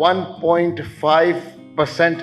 1.5%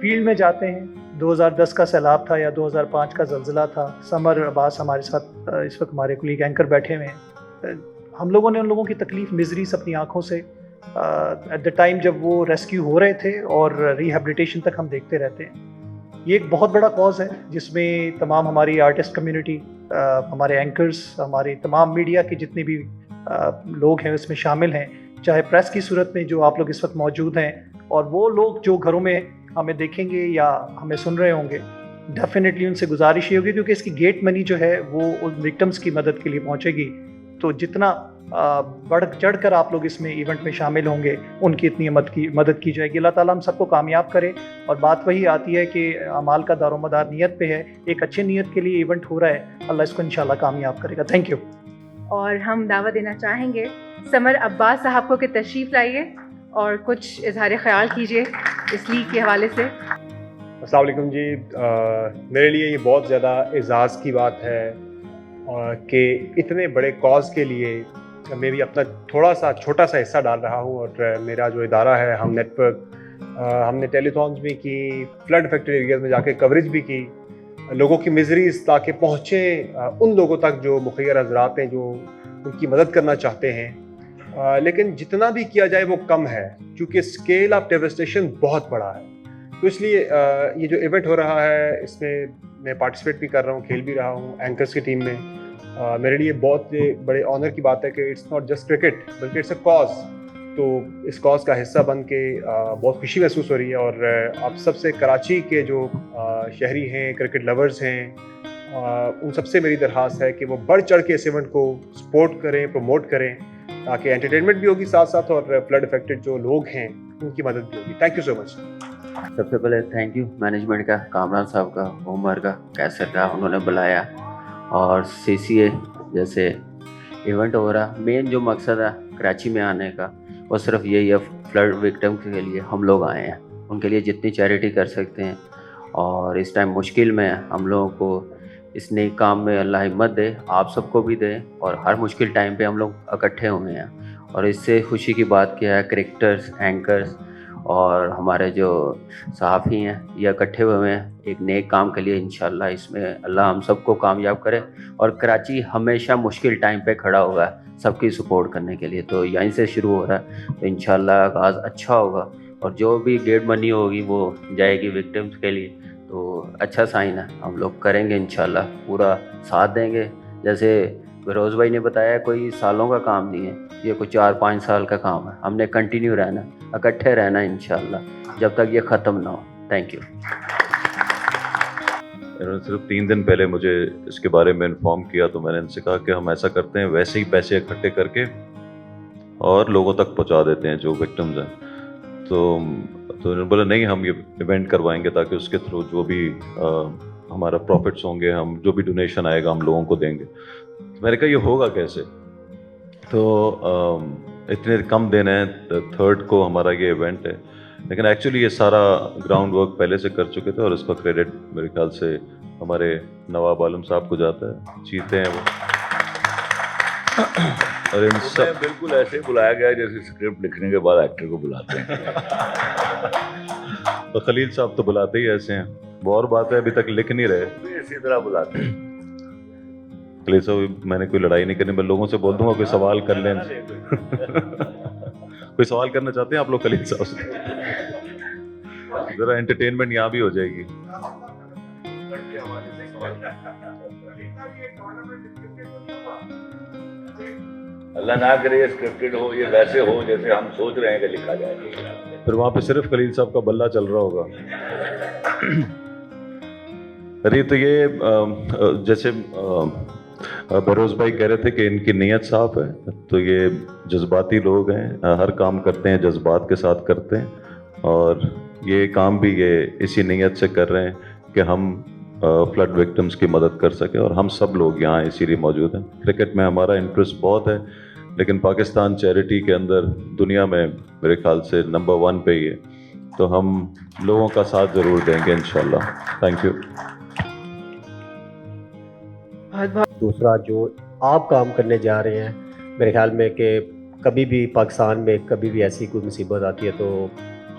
field میں جاتے ہیں. 2010 کا سیلاب تھا یا 2005 کا زلزلہ تھا. سمر عباس ہمارے ساتھ اس وقت ہمارے کولیگ اینکر بیٹھے ہوئے ہیں. ہم لوگوں نے ان لوگوں کی تکلیف میزریز اپنی آنکھوں سے ایٹ دا ٹائم جب وہ ریسکیو ہو رہے تھے اور ریہیبلیٹیشن تک ہم دیکھتے رہتے ہیں. یہ ایک بہت بڑا کاز ہے جس میں تمام ہماری آرٹسٹ کمیونٹی, ہمارے اینکرز, ہماری تمام میڈیا کے جتنے بھی لوگ ہیں اس میں شامل ہیں, چاہے پریس کی صورت میں جو آپ لوگ اس وقت موجود ہیں, اور وہ لوگ جو گھروں میں ہمیں دیکھیں گے یا ہمیں سن رہے ہوں گے. ڈیفینیٹلی ان سے گزارش یہ ہوگی کیونکہ اس کی گیٹ منی جو ہے وہ ان وکٹمس کی مدد کے لیے پہنچے گی. تو جتنا بڑھ چڑھ کر آپ لوگ اس میں ایونٹ میں شامل ہوں گے ان کی اتنی مدد کی جائے گی. اللہ تعالیٰ ہم سب کو کامیاب کرے. اور بات وہی آتی ہے کہ اعمال کا دار و مدار نیت پہ ہے. ایک اچھے نیت کے لیے ایونٹ ہو رہا ہے, اللہ اس کو انشاءاللہ کامیاب کرے گا. Thank you. اور ہم دعوت دینا چاہیں گے سمر عباس صاحب کو کہ تشریف لائیے اور کچھ اظہار خیال کیجیے اس لیگ کے حوالے سے. السلام علیکم جی. میرے لیے یہ بہت زیادہ اعزاز کی بات ہے کہ اتنے بڑے کاز کے لیے میں بھی اپنا تھوڑا سا چھوٹا سا حصہ ڈال رہا ہوں. اور میرا جو ادارہ ہے ہم نیٹ ورک, ہم نے ٹیلی تھونز بھی کی, فلڈ افیکٹڈ ایریاز میں جا کے کوریج بھی کی, لوگوں کی مزریز تاکہ پہنچیں ان لوگوں تک جو مخیر حضرات ہیں جو ان کی مدد کرنا چاہتے ہیں. لیکن جتنا بھی کیا جائے وہ کم ہے کیونکہ اسکیل آف ڈیواسٹیشن بہت بڑا ہے. تو اس لیے یہ جو ایونٹ ہو رہا ہے اس میں میں پارٹیسپیٹ بھی کر رہا ہوں, کھیل بھی رہا ہوں اینکرز کی ٹیم میں. میرے لیے بہت بڑے آنر کی بات ہے کہ اٹس ناٹ جسٹ کرکٹ بلکہ اٹس اے کاز. تو اس کاز کا حصہ بن کے بہت خوشی محسوس ہو رہی ہے. اور آپ سب سے کراچی کے جو شہری ہیں, کرکٹ لورز ہیں, ان سب سے میری درخواست ہے کہ وہ بڑھ چڑھ کے اس ایونٹ کو سپورٹ کریں, پروموٹ کریں تاکہ انٹرٹینمنٹ بھی ہوگی ساتھ ساتھ اور فلڈ افیکٹڈ جو لوگ ہیں ان کی مدد بھی ہوگی. تھینک یو سو مچ. سب سے پہلے تھینک یو مینجمنٹ کا, کامران صاحب کا, عمر کا, کیسر کا, انہوں نے بلایا. اور CCA جیسے ایونٹ ہو رہا, مین جو مقصد ہے کراچی میں آنے کا وہ صرف یہی ہے, فلڈ وکٹم کے لیے ہم لوگ آئے ہیں, ان کے لیے جتنی چیریٹی کر سکتے ہیں. اور اس ٹائم مشکل میں ہم لوگوں کو اس نیک کام میں اللہ ہمت دے, آپ سب کو بھی دے. اور ہر مشکل ٹائم پہ ہم لوگ اکٹھے ہوئے ہیں. اور اس سے خوشی کی بات کیا ہے, کرکٹرز, اینکرز اور ہمارے جو صحافی ہیں یہ اکٹھے ہوئے ہیں ایک نیک کام کے لیے. انشاءاللہ اس میں اللہ ہم سب کو کامیاب کرے. اور کراچی ہمیشہ مشکل ٹائم پہ کھڑا ہوگا سب کی سپورٹ کرنے کے لیے. تو یہیں سے شروع ہو رہا ہے, تو انشاءاللہ آغاز اچھا ہوگا. اور جو بھی گیٹ منی ہوگی وہ جائے گی وکٹمس کے لیے. تو اچھا سائن ہے, ہم لوگ کریں گے انشاءاللہ, پورا ساتھ دیں گے. جیسے فیروز بھائی نے بتایا کوئی سالوں کا کام نہیں ہے, یہ کوئی 4-5 سال کا کام ہے. ہم نے کنٹینیو رہنا, اکٹھے رہنا انشاءاللہ جب تک یہ ختم نہ ہو. Thank you. انہوں نے صرف 3 دن پہلے مجھے اس کے بارے میں انفارم کیا, تو میں نے ان سے کہا کہ ہم ایسا کرتے ہیں ویسے ہی پیسے اکٹھے کر کے اور لوگوں تک پہنچا دیتے ہیں جو وکٹمز ہیں. تو انہوں نے بولا نہیں, ہم یہ ایونٹ کروائیں گے تاکہ اس کے تھرو جو بھی ہمارا پروفٹس ہوں گے, ہم جو بھی ڈونیشن آئے گا ہم لوگوں کو دیں گے. میں نے کہا یہ ہوگا کیسے؟ تو اتنے کم دن ہیں, 3rd کو ہمارا یہ ایونٹ ہے. لیکن ایکچولی یہ سارا گراؤنڈ ورک پہلے سے کر چکے تھے اور اس کا کریڈٹ میرے خیال سے ہمارے نواب عالم صاحب کو جاتا ہے. چیتے ہیں وہ. اور ان سب بالکل ایسے ہی بلایا گیا جیسے اسکرپٹ لکھنے کے بعد ایکٹر کو بلاتے ہیں. تو خلیل صاحب تو بلاتے ہی ایسے ہیں, وہ اور بات ہے ابھی تک لکھ نہیں رہے, اسی طرح بلاتے ہیں. خلیل صاحب میں نے کوئی لڑائی نہیں کرنی, میں لوگوں سے بول دوں گا کوئی سوال کر لیں. کوئی سوال کرنا چاہتے ہیں آپ لوگ خلیل صاحب سے؟ ذرا انٹرٹینمنٹ یہاں بھی ہو جائے گی. اللہ نہ کرے اسکرپٹڈ ہو, یہ ویسے ہو جیسے ہم سوچ رہے ہیں کہ لکھا جائے. پھر وہاں پہ صرف خلیل صاحب کا بلہ چل رہا ہوگا. ارے تو یہ جیسے بروز بھائی کہہ رہے تھے کہ ان کی نیت صاف ہے, تو یہ جذباتی لوگ ہیں, ہر کام کرتے ہیں جذبات کے ساتھ کرتے ہیں. اور یہ کام بھی یہ اسی نیت سے کر رہے ہیں کہ ہم فلڈ وکٹمز کی مدد کر سکیں. اور ہم سب لوگ یہاں اسی لیے موجود ہیں. کرکٹ میں ہمارا انٹرسٹ بہت ہے, لیکن پاکستان چیریٹی کے اندر دنیا میں میرے خیال سے نمبر 1 پہ ہی ہے. تو ہم لوگوں کا ساتھ ضرور دیں گے انشاءاللہ. Thank you. دوسرا جو آپ کام کرنے جا رہے ہیں, میرے خیال میں کہ کبھی بھی پاکستان میں کبھی بھی ایسی کوئی مصیبت آتی ہے تو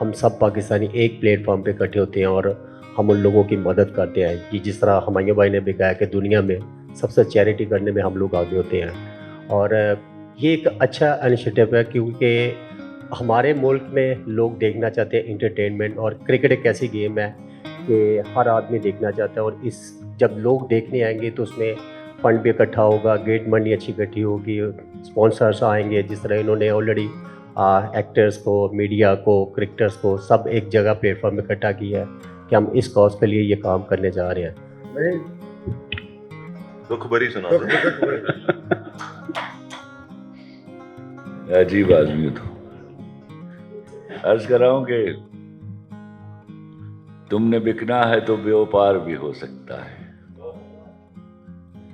ہم سب پاکستانی ایک پلیٹ فارم پہ اکٹھے ہوتے ہیں اور ہم ان لوگوں کی مدد کرتے ہیں. کہ جس طرح ہمایوں بھائی نے بھی کہا کہ دنیا میں سب سے چیریٹی کرنے میں ہم لوگ آگے ہوتے ہیں, اور یہ ایک اچھا انیشیٹو ہے کیونکہ ہمارے ملک میں لوگ دیکھنا چاہتے ہیں انٹرٹینمنٹ, اور کرکٹ ایک ایسی گیم ہے کہ ہر آدمی دیکھنا چاہتا ہے, اور جب لوگ دیکھنے آئیں گے تو اس میں فنڈ بھی اکٹھا ہوگا, گیٹ منی اچھی اکٹھی ہوگی, اسپانسرس آئیں گے, جس طرح انہوں نے آلریڈی ایکٹرز کو, میڈیا کو, کرکٹرز کو سب ایک جگہ پلیٹ فارم میں اکٹھا کیا ہے کہ ہم اس کاز کے لیے یہ کام کرنے جا رہے ہیں. دکھ بری سنا عجیب آدمی ہو. تو عرض کر رہا ہوں کہ تم نے بکنا ہے تو بیوپار بھی ہو سکتا ہے,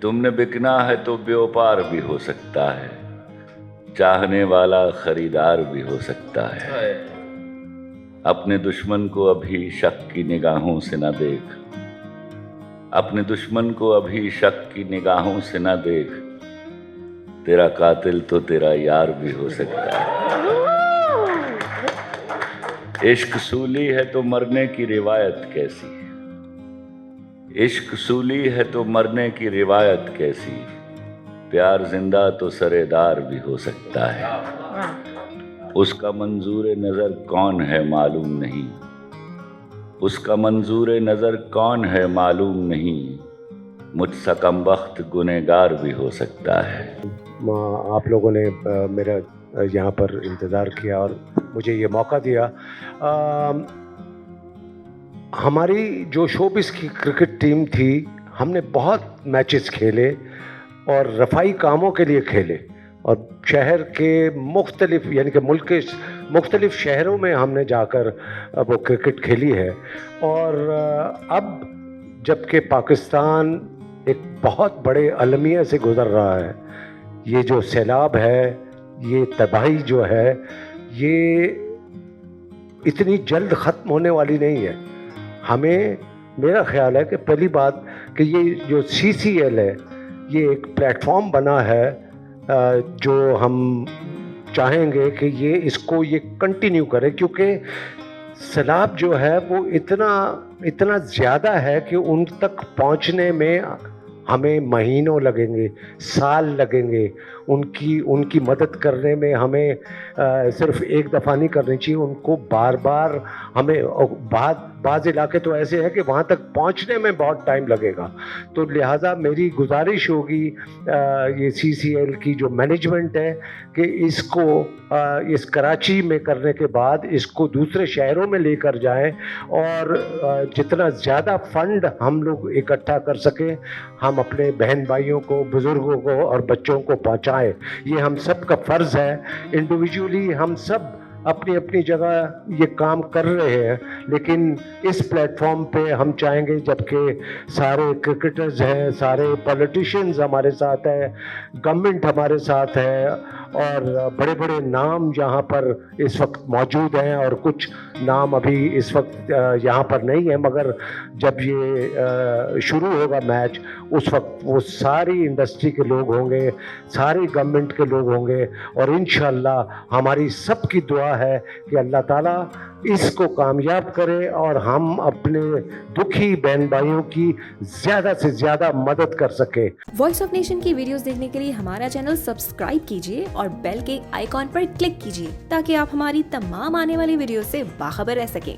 تم نے بکنا ہے تو بیوپار بھی ہو سکتا ہے, چاہنے والا خریدار بھی ہو سکتا ہے. اپنے دشمن کو ابھی شک کی نگاہوں سے نہ دیکھ, اپنے دشمن کو ابھی شک کی نگاہوں سے نہ دیکھ, تیرا قاتل تو تیرا یار بھی ہو سکتا ہے. عشق سولی ہے تو مرنے کی روایت کیسی, عشق سولی ہے تو مرنے کی روایت کیسی, پیار زندہ تو سرے دار بھی ہو سکتا ہے. اس کا منظور نظر کون ہے معلوم نہیں, اس کا منظور نظر کون ہے معلوم نہیں, مجھ سا کم بخت گنہگار بھی ہو سکتا ہے. آپ لوگوں نے میرا یہاں پر انتظار کیا اور مجھے یہ موقع دیا. ہماری جو شوبز کی کرکٹ ٹیم تھی, ہم نے بہت میچز کھیلے اور رفائی کاموں کے لیے کھیلے, اور شہر کے مختلف یعنی کہ ملک کے مختلف شہروں میں ہم نے جا کر وہ کرکٹ کھیلی ہے. اور اب جب کہ پاکستان ایک بہت بڑے المیہ سے گزر رہا ہے, یہ جو سیلاب ہے, یہ تباہی جو ہے, یہ اتنی جلد ختم ہونے والی نہیں ہے. ہمیں میرا خیال ہے کہ پہلی بات کہ یہ جو CCL ہے, یہ ایک پلیٹ فارم بنا ہے جو ہم چاہیں گے کہ یہ کنٹینیو کرے, کیونکہ سیلاب جو ہے وہ اتنا زیادہ ہے کہ ان تک پہنچنے میں ہمیں مہینوں لگیں گے, سال لگیں گے. ان کی مدد کرنے میں ہمیں صرف ایک دفعہ نہیں کرنی چاہیے, ان کو بار بار ہمیں. بعض علاقے تو ایسے ہیں کہ وہاں تک پہنچنے میں بہت ٹائم لگے گا. تو لہٰذا میری گزارش ہوگی یہ CCL کی جو مینجمنٹ ہے کہ اس کو اس کراچی میں کرنے کے بعد اس کو دوسرے شہروں میں لے کر جائیں, اور جتنا زیادہ فنڈ ہم لوگ اکٹھا کر سکیں ہم اپنے بہن بھائیوں کو, بزرگوں کو اور بچوں کو پہنچائیں. یہ ہم سب کا فرض ہے. انڈیویجولی ہم سب اپنی اپنی جگہ یہ کام کر رہے ہیں, لیکن اس پلیٹ فارم پہ ہم چاہیں گے جبکہ سارے کرکٹرز ہیں, سارے پولیٹیشینز ہمارے ساتھ ہیں, گورنمنٹ ہمارے ساتھ ہے, اور بڑے بڑے نام یہاں پر اس وقت موجود ہیں, اور کچھ نام ابھی اس وقت یہاں پر نہیں ہیں, مگر جب یہ شروع ہوگا میچ اس وقت وہ ساری انڈسٹری کے لوگ ہوں گے, ساری گورنمنٹ کے لوگ ہوں گے, اور انشاءاللہ ہماری سب کی دعا ہے کہ اللہ تعالیٰ اس کو کامیاب کرے اور ہم اپنے دکھی بہن بھائیوں کی زیادہ سے زیادہ مدد کر سکیں. وائس آف نیشن کی ویڈیوز دیکھنے کے لیے ہمارا چینل سبسکرائب کیجیے اور بیل کے آئیکن پر کلک کیجیے تاکہ آپ ہماری تمام آنے والی ویڈیوز سے باخبر رہ سکیں.